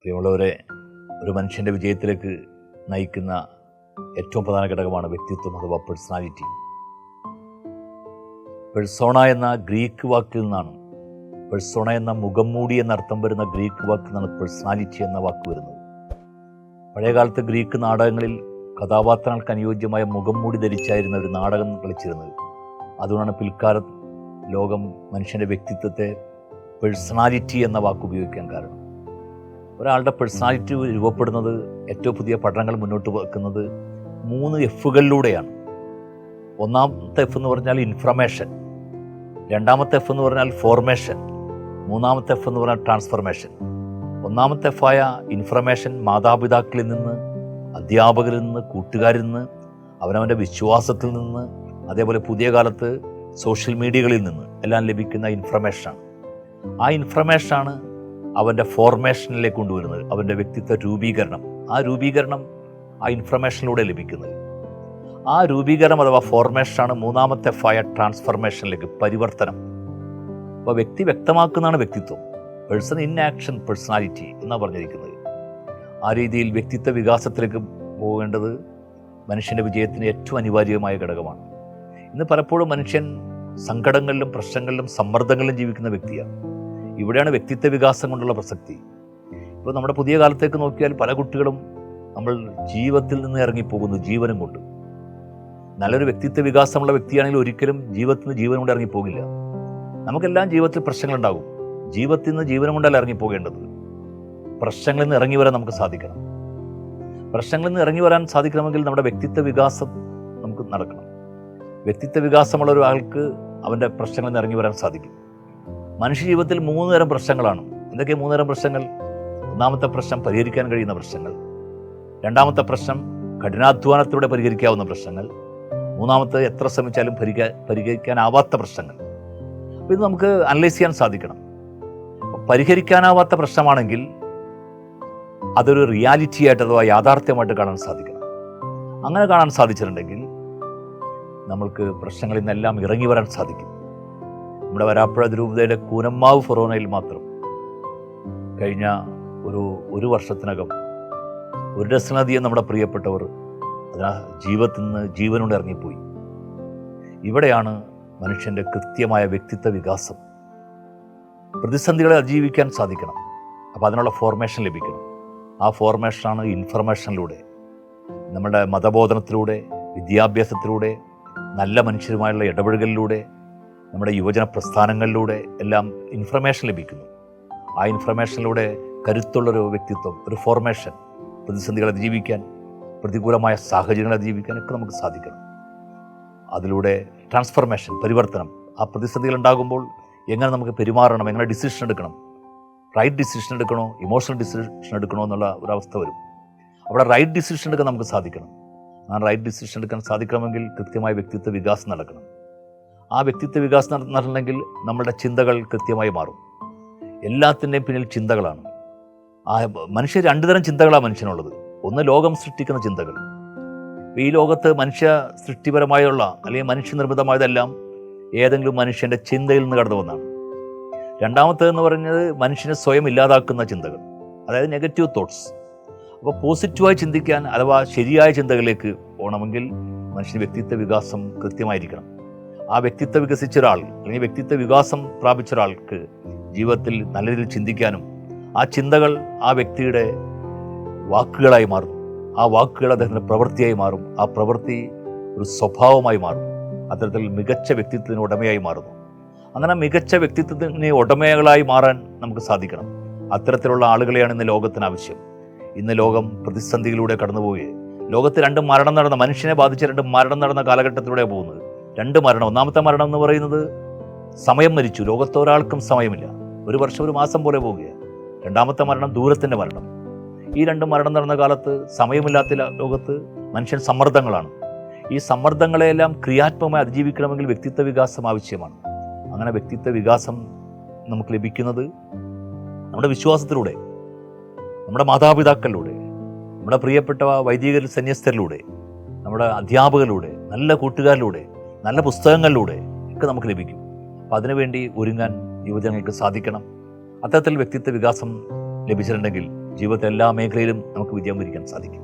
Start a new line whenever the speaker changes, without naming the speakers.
പ്രിയമുള്ളവരെ, ഒരു മനുഷ്യൻ്റെ വിജയത്തിലേക്ക് നയിക്കുന്ന ഏറ്റവും പ്രധാന ഘടകമാണ് വ്യക്തിത്വം അഥവാ പേഴ്സണാലിറ്റി. പെഴ്സോണ എന്ന ഗ്രീക്ക് വാക്കിൽ നിന്നാണ്, പെഴ്സോണ എന്ന മുഖം മൂടി എന്നർത്ഥം വരുന്ന ഗ്രീക്ക് വാക്കിൽ നിന്നാണ് പേഴ്സണാലിറ്റി എന്ന വാക്ക് വരുന്നത്. പഴയകാലത്ത് ഗ്രീക്ക് നാടകങ്ങളിൽ കഥാപാത്രങ്ങൾക്ക് അനുയോജ്യമായ മുഖം മൂടി ധരിച്ചായിരുന്ന ഒരു നാടകം കളിച്ചിരുന്നത്. അതുകൊണ്ടാണ് പിൽക്കാലത്ത് ലോകം മനുഷ്യൻ്റെ വ്യക്തിത്വത്തെ പേഴ്സണാലിറ്റി എന്ന വാക്ക് ഉപയോഗിക്കാൻ കാരണം. ഒരാളുടെ പേഴ്സണാലിറ്റി രൂപപ്പെടുന്നത് ഏറ്റവും പുതിയ പഠനങ്ങൾ മുന്നോട്ട് വെക്കുന്നത് 3 എഫുകളിലൂടെയാണ്. ഒന്നാമത്തെ എഫ് എന്ന് പറഞ്ഞാൽ ഇൻഫർമേഷൻ, രണ്ടാമത്തെ എഫ് എന്ന് പറഞ്ഞാൽ ഫോർമേഷൻ, മൂന്നാമത്തെ എഫ് എന്ന് പറഞ്ഞാൽ ട്രാൻസ്ഫർമേഷൻ. ഒന്നാമത്തെ എഫായ ഇൻഫർമേഷൻ മാതാപിതാക്കളിൽ നിന്ന്, അധ്യാപകരിൽ നിന്ന്, കൂട്ടുകാരിൽ നിന്ന്, അവനവൻ്റെ വിശ്വാസത്തിൽ നിന്ന്, അതേപോലെ പുതിയ കാലത്ത് സോഷ്യൽ മീഡിയകളിൽ നിന്ന് എല്ലാം ലഭിക്കുന്ന ഇൻഫർമേഷനാണ്. ആ ഇൻഫർമേഷനാണ് അവൻ്റെ ഫോർമേഷനിലേക്ക് കൊണ്ടുവരുന്നത്, അവൻ്റെ വ്യക്തിത്വ രൂപീകരണം. ആ രൂപീകരണം ആ ഇൻഫർമേഷനിലൂടെ ലഭിക്കുന്നത്. ആ രൂപീകരണം അഥവാ ഫോർമേഷനാണ് മൂന്നാമത്തെ ഫയ ട്രാൻസ്ഫർമേഷനിലേക്ക്, പരിവർത്തനം. അപ്പോൾ വ്യക്തി വ്യക്തമാക്കുന്നതാണ് വ്യക്തിത്വം. പേഴ്സൺ ഇൻ ആക്ഷൻ പേഴ്സണാലിറ്റി എന്നാണ് പറഞ്ഞിരിക്കുന്നത്. ആ രീതിയിൽ വ്യക്തിത്വ വികാസത്തിലേക്ക് പോകേണ്ടത് മനുഷ്യൻ്റെ വിജയത്തിന് ഏറ്റവും അനിവാര്യമായ ഘടകമാണ്. ഇന്ന് പലപ്പോഴും മനുഷ്യൻ സങ്കടങ്ങളിലും പ്രശ്നങ്ങളിലും സമ്മർദ്ദങ്ങളിലും ജീവിക്കുന്ന വ്യക്തിയാണ്. ഇവിടെയാണ് വ്യക്തിത്വ വികാസം കൊണ്ടുള്ള പ്രസക്തി. ഇപ്പോൾ നമ്മുടെ പുതിയ കാലത്തേക്ക് നോക്കിയാൽ പല കുട്ടികളും നമ്മൾ ജീവിതത്തിൽ നിന്ന് ഇറങ്ങിപ്പോകുന്നു ജീവനും കൊണ്ട്. നല്ലൊരു വ്യക്തിത്വ വികാസമുള്ള വ്യക്തിയാണെങ്കിൽ ഒരിക്കലും ജീവിതത്തിൽ നിന്ന് ജീവൻ കൊണ്ട് ഇറങ്ങിപ്പോകില്ല. നമുക്കെല്ലാം ജീവിതത്തിൽ പ്രശ്നങ്ങളുണ്ടാകും. ജീവിതത്തിൽ നിന്ന് ജീവനം കൊണ്ടല്ല ഇറങ്ങിപ്പോകേണ്ടത്. പ്രശ്നങ്ങളിൽ നിന്ന് ഇറങ്ങി വരാൻ നമുക്ക് സാധിക്കണം. പ്രശ്നങ്ങളിൽ നിന്ന് ഇറങ്ങി വരാൻ സാധിക്കണമെങ്കിൽ നമ്മുടെ വ്യക്തിത്വ വികാസം നമുക്ക് നടക്കണം. വ്യക്തിത്വ വികാസമുള്ള ഒരാൾക്ക് അവൻ്റെ പ്രശ്നങ്ങളിൽ നിന്ന് ഇറങ്ങി വരാൻ സാധിക്കും. മനുഷ്യ ജീവിതത്തിൽ 3 തരം പ്രശ്നങ്ങളാണ്. എന്തൊക്കെ 3 തരം പ്രശ്നങ്ങൾ? ഒന്നാമത്തെ പ്രശ്നം പരിഹരിക്കാൻ കഴിയുന്ന പ്രശ്നങ്ങൾ, രണ്ടാമത്തെ പ്രശ്നം കഠിനാധ്വാനത്തിലൂടെ പരിഹരിക്കാവുന്ന പ്രശ്നങ്ങൾ, മൂന്നാമത്തെ എത്ര ശ്രമിച്ചാലും പരിഹരിക്കാനാവാത്ത പ്രശ്നങ്ങൾ. അപ്പോൾ ഇത് നമുക്ക് അനലൈസ് ചെയ്യാൻ സാധിക്കണം. പരിഹരിക്കാനാവാത്ത പ്രശ്നമാണെങ്കിൽ അതൊരു റിയാലിറ്റി ആയിട്ട് അഥവാ യാഥാർത്ഥ്യമായിട്ട് കാണാൻ സാധിക്കണം. അങ്ങനെ കാണാൻ സാധിച്ചിട്ടുണ്ടെങ്കിൽ നമ്മൾക്ക് പ്രശ്നങ്ങളിൽ നിന്നെല്ലാം ഇറങ്ങി വരാൻ സാധിക്കും. നമ്മുടെ വരാപ്പുഴ അതിരൂപതയുടെ കൂനമ്മാവ് ഫൊറോനയിൽ മാത്രം കഴിഞ്ഞ ഒരു വർഷത്തിനകം 1 ഡസനധികം നമ്മുടെ പ്രിയപ്പെട്ടവർ ജീവിതത്തിൽ നിന്ന് ജീവനോട് ഇറങ്ങിപ്പോയി. ഇവിടെയാണ് മനുഷ്യൻ്റെ കൃത്യമായ വ്യക്തിത്വ വികാസം. പ്രതിസന്ധികളെ അതിജീവിക്കാൻ സാധിക്കണം. അപ്പോൾ അതിനുള്ള ഫോർമേഷൻ ലഭിക്കണം. ആ ഫോർമേഷനാണ് ഇൻഫർമേഷനിലൂടെ, നമ്മുടെ മതബോധനത്തിലൂടെ, വിദ്യാഭ്യാസത്തിലൂടെ, നല്ല മനുഷ്യരുമായുള്ള ഇടപെടലിലൂടെ, നമ്മുടെ യുവജന പ്രസ്ഥാനങ്ങളിലൂടെ എല്ലാം ഇൻഫർമേഷൻ ലഭിക്കുന്നു. ആ ഇൻഫർമേഷനിലൂടെ കരുത്തുള്ളൊരു വ്യക്തിത്വം, ഒരു ഫോർമേഷൻ, പ്രതിസന്ധികളെ അതിജീവിക്കാൻ, പ്രതികൂലമായ സാഹചര്യങ്ങളെ അതിജീവിക്കാൻ ഒക്കെ നമുക്ക് സാധിക്കണം. അതിലൂടെ ട്രാൻസ്ഫർമേഷൻ, പരിവർത്തനം. ആ പ്രതിസന്ധികൾ ഉണ്ടാകുമ്പോൾ എങ്ങനെ നമുക്ക് പെരുമാറണം, എങ്ങനെ ഡിസിഷൻ എടുക്കണം, റൈറ്റ് ഡിസിഷൻ എടുക്കണോ, ഇമോഷണൽ ഡിസിഷൻ എടുക്കണോ എന്നുള്ള ഒരവസ്ഥ വരും. അവിടെ റൈറ്റ് ഡിസിഷൻ എടുക്കാൻ നമുക്ക് സാധിക്കണം. ആ റൈറ്റ് ഡിസിഷൻ എടുക്കാൻ സാധിക്കണമെങ്കിൽ കൃത്യമായ വ്യക്തിത്വ വികാസം നടക്കണം. ആ വ്യക്തിത്വ വികാസം നടന്നിട്ടുണ്ടെങ്കിൽ നമ്മളുടെ ചിന്തകൾ കൃത്യമായി മാറും. എല്ലാത്തിൻ്റെയും പിന്നിൽ ചിന്തകളാണ്. മനുഷ്യ 2 തരം ചിന്തകളാണ് മനുഷ്യനുള്ളത്. ഒന്ന് ലോകം സൃഷ്ടിക്കുന്ന ചിന്തകൾ. ഈ ലോകത്ത് മനുഷ്യ സൃഷ്ടിപരമായുള്ള അല്ലെങ്കിൽ മനുഷ്യനിർമ്മിതമായതെല്ലാം ഏതെങ്കിലും മനുഷ്യൻ്റെ ചിന്തയിൽ നിന്ന് കടന്നു വന്നാണ്. രണ്ടാമത്തേതെന്ന് പറഞ്ഞത് മനുഷ്യനെ സ്വയം ഇല്ലാതാക്കുന്ന ചിന്തകൾ, അതായത് നെഗറ്റീവ് തോട്ട്സ്. അപ്പോൾ പോസിറ്റീവായി ചിന്തിക്കാൻ അഥവാ ശരിയായ ചിന്തകളിലേക്ക് പോകണമെങ്കിൽ മനുഷ്യന് വ്യക്തിത്വ വികാസം കൃത്യമായിരിക്കണം. ആ വ്യക്തിത്വം വികസിച്ച ഒരാൾ അല്ലെങ്കിൽ വ്യക്തിത്വ വികാസം പ്രാപിച്ച ഒരാൾക്ക് ജീവിതത്തിൽ നല്ല രീതിയിൽ ചിന്തിക്കാനും, ആ ചിന്തകൾ ആ വ്യക്തിയുടെ വാക്കുകളായി മാറും, ആ വാക്കുകൾ അദ്ദേഹത്തിൻ്റെ പ്രവൃത്തിയായി മാറും, ആ പ്രവൃത്തി ഒരു സ്വഭാവമായി മാറും, അത്തരത്തിൽ മികച്ച വ്യക്തിത്വത്തിന് ഉടമയായി മാറുന്നു. അങ്ങനെ മികച്ച വ്യക്തിത്വത്തിന് ഉടമകളായി മാറാൻ നമുക്ക് സാധിക്കണം. അത്തരത്തിലുള്ള ആളുകളെയാണ് ഇന്ന് ലോകത്തിന് ആവശ്യം. ഇന്ന് ലോകം പ്രതിസന്ധികളിലൂടെ കടന്നുപോയി. ലോകത്ത് 2 മരണം നടന്ന, മനുഷ്യനെ ബാധിച്ച 2 മരണം നടന്ന കാലഘട്ടത്തിലൂടെ പോകുന്നത്. 2 മരണം. ഒന്നാമത്തെ മരണം എന്ന് പറയുന്നത് സമയം മരിച്ചു. ലോകത്ത് ഒരാൾക്കും സമയമില്ല. 1 വർഷം 1 മാസം പോലെ പോവുകയാണ്. രണ്ടാമത്തെ മരണം ദൂരത്തിൻ്റെ മരണം. ഈ 2 മരണം നടന്ന കാലത്ത് സമയമില്ലാത്ത ലോകത്ത് മനുഷ്യൻ സമ്മർദ്ദങ്ങളാണ്. ഈ സമ്മർദ്ദങ്ങളെല്ലാം ക്രിയാത്മകമായി അതിജീവിക്കണമെങ്കിൽ വ്യക്തിത്വ വികാസം ആവശ്യമാണ്. അങ്ങനെ വ്യക്തിത്വ വികാസം നമുക്ക് ലഭിക്കുന്നത് നമ്മുടെ വിശ്വാസത്തിലൂടെ, നമ്മുടെ മാതാപിതാക്കളിലൂടെ, നമ്മുടെ പ്രിയപ്പെട്ട വൈദിക സന്യസ്തരിലൂടെ, നമ്മുടെ അധ്യാപകരിലൂടെ, നല്ല കൂട്ടുകാരിലൂടെ, നല്ല പുസ്തകങ്ങളിലൂടെ ഒക്കെ നമുക്ക് ലഭിക്കും. അപ്പോൾ അതിനുവേണ്ടി ഒരുങ്ങാൻ യുവജനങ്ങൾക്ക് സാധിക്കണം. അത്തരത്തിൽ വ്യക്തിത്വ വികാസം ലഭിച്ചിട്ടുണ്ടെങ്കിൽ ജീവിതത്തിലെ എല്ലാ മേഖലയിലും നമുക്ക് വിജയം വരിക്കാൻ സാധിക്കും.